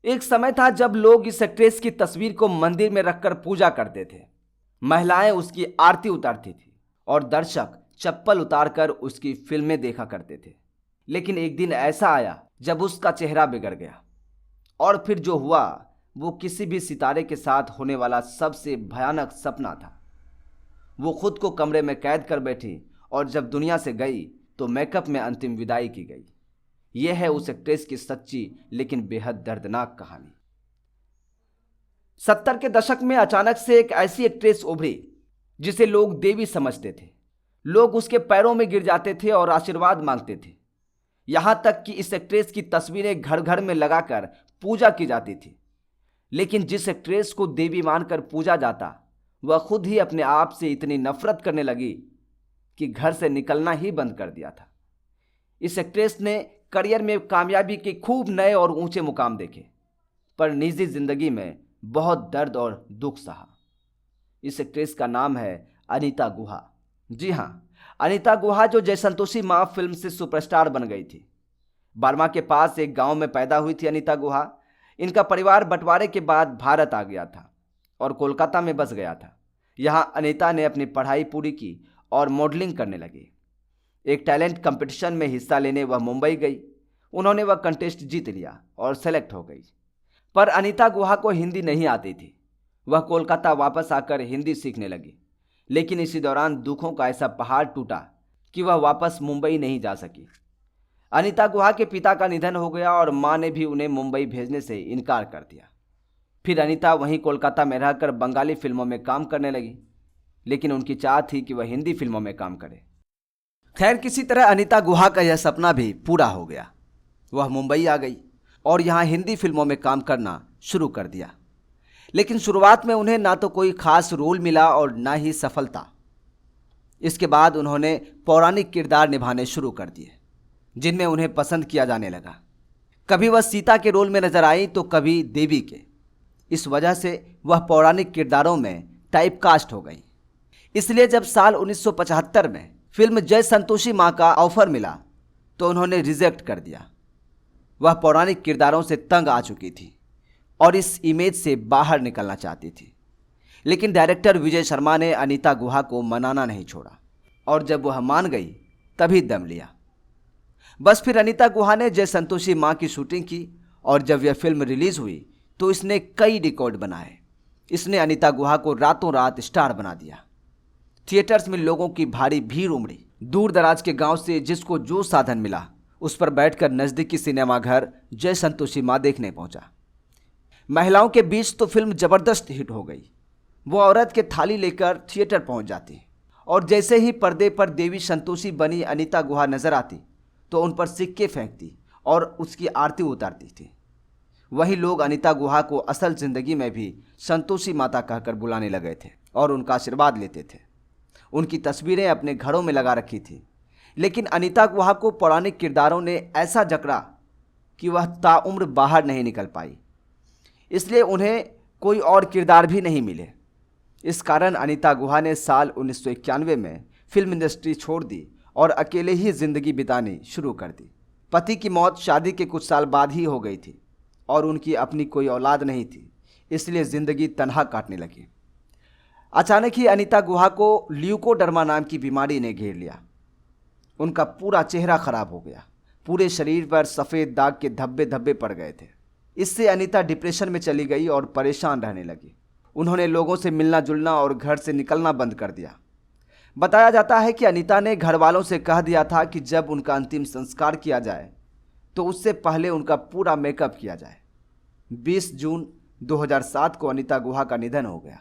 एक समय था जब लोग इस एक्ट्रेस की तस्वीर को मंदिर में रखकर पूजा करते थे। महिलाएं उसकी आरती उतारती थी और दर्शक चप्पल उतारकर उसकी फिल्में देखा करते थे। लेकिन एक दिन ऐसा आया जब उसका चेहरा बिगड़ गया, और फिर जो हुआ वो किसी भी सितारे के साथ होने वाला सबसे भयानक सपना था। वो खुद को कमरे में कैद कर बैठी और जब दुनिया से गई तो मेकअप में अंतिम विदाई की गई। यह है उस एक्ट्रेस की सच्ची लेकिन बेहद दर्दनाक कहानी। 70 के दशक में अचानक से एक ऐसी एक्ट्रेस उभरी जिसे लोग देवी समझते थे। लोग उसके पैरों में गिर जाते थे और आशीर्वाद मांगते थे। यहां तक कि इस एक्ट्रेस की तस्वीरें घर घर में लगाकर पूजा की जाती थी। लेकिन जिस एक्ट्रेस को देवी मानकर पूजा जाता, वह खुद ही अपने आप से इतनी नफरत करने लगी कि घर से निकलना ही बंद कर दिया था। इस एक्ट्रेस ने करियर में कामयाबी के खूब नए और ऊंचे मुकाम देखे, पर निजी जिंदगी में बहुत दर्द और दुख सहा। इस एक्ट्रेस का नाम है अनीता गुहा। जी हां, अनीता गुहा, जो जय संतोषी मां फिल्म से सुपरस्टार बन गई थी। बर्मा के पास एक गांव में पैदा हुई थी अनीता गुहा। इनका परिवार बंटवारे के बाद भारत आ गया था और कोलकाता में बस गया था। यहां अनीता ने अपनी पढ़ाई पूरी की और मॉडलिंग करने लगी। एक टैलेंट कंपटीशन में हिस्सा लेने वह मुंबई गई। उन्होंने वह कंटेस्ट जीत लिया और सेलेक्ट हो गई। पर अनीता गुहा को हिंदी नहीं आती थी। वह कोलकाता वापस आकर हिंदी सीखने लगी। लेकिन इसी दौरान दुखों का ऐसा पहाड़ टूटा कि वह वापस मुंबई नहीं जा सकी। अनीता गुहा के पिता का निधन हो गया और मां ने भी उन्हें मुंबई भेजने से इनकार कर दिया। फिर अनीता वहीं कोलकाता में रहकर बंगाली फिल्मों में काम करने लगी, लेकिन उनकी चाह थी कि वह हिंदी फिल्मों में काम करे। खैर, किसी तरह अनीता गुहा का यह सपना भी पूरा हो गया। वह मुंबई आ गई और यहाँ हिंदी फिल्मों में काम करना शुरू कर दिया। लेकिन शुरुआत में उन्हें ना तो कोई खास रोल मिला और ना ही सफलता। इसके बाद उन्होंने पौराणिक किरदार निभाने शुरू कर दिए, जिनमें उन्हें पसंद किया जाने लगा। कभी वह सीता के रोल में नजर आई तो कभी देवी के। इस वजह से वह पौराणिक किरदारों में टाइपकास्ट हो गई। इसलिए जब साल 1975 में फिल्म जय संतोषी मां का ऑफर मिला तो उन्होंने रिजेक्ट कर दिया। वह पौराणिक किरदारों से तंग आ चुकी थी और इस इमेज से बाहर निकलना चाहती थी। लेकिन डायरेक्टर विजय शर्मा ने अनीता गुहा को मनाना नहीं छोड़ा और जब वह मान गई तभी दम लिया। बस फिर अनीता गुहा ने जय संतोषी मां की शूटिंग की और जब यह फिल्म रिलीज हुई तो इसने कई रिकॉर्ड बनाए। इसने अनीता गुहा को रातों रात स्टार बना दिया। थिएटर्स में लोगों की भारी भीड़ उमड़ी। दूर दराज के गांव से जिसको जो साधन मिला उस पर बैठकर नजदीकी सिनेमाघर जय संतोषी मां देखने पहुंचा। महिलाओं के बीच तो फिल्म जबरदस्त हिट हो गई। वो औरत के थाली लेकर थिएटर पहुंच जाती और जैसे ही पर्दे पर देवी संतोषी बनी अनीता गुहा नजर आती तो उन पर सिक्के फेंकती और उसकी आरती उतारती थी। वही लोग अनीता गुहा को असल जिंदगी में भी संतोषी माता कहकर बुलाने लगे थे और उनका आशीर्वाद लेते थे। उनकी तस्वीरें अपने घरों में लगा रखी थी। लेकिन अनीता गुहा को पौराणिक किरदारों ने ऐसा जकड़ा कि वह ताउम्र बाहर नहीं निकल पाई। इसलिए उन्हें कोई और किरदार भी नहीं मिले। इस कारण अनीता गुहा ने साल 1991 में फिल्म इंडस्ट्री छोड़ दी और अकेले ही जिंदगी बितानी शुरू कर दी। पति की मौत शादी के कुछ साल बाद ही हो गई थी और उनकी अपनी कोई औलाद नहीं थी, इसलिए जिंदगी तन्हा काटने लगी। अचानक ही अनीता गुहा को ल्यूकोडर्मा नाम की बीमारी ने घेर लिया। उनका पूरा चेहरा खराब हो गया। पूरे शरीर पर सफ़ेद दाग के धब्बे धब्बे पड़ गए थे। इससे अनीता डिप्रेशन में चली गई और परेशान रहने लगी। उन्होंने लोगों से मिलना जुलना और घर से निकलना बंद कर दिया। बताया जाता है कि अनीता ने घर वालों से कह दिया था कि जब उनका अंतिम संस्कार किया जाए तो उससे पहले उनका पूरा मेकअप किया जाए। 20 जून 2007 को अनीता गुहा का निधन हो गया।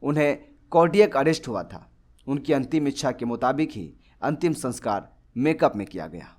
उन्हें कार्डियक अरेस्ट हुआ था। उनकी अंतिम इच्छा के मुताबिक ही अंतिम संस्कार मेकअप में किया गया।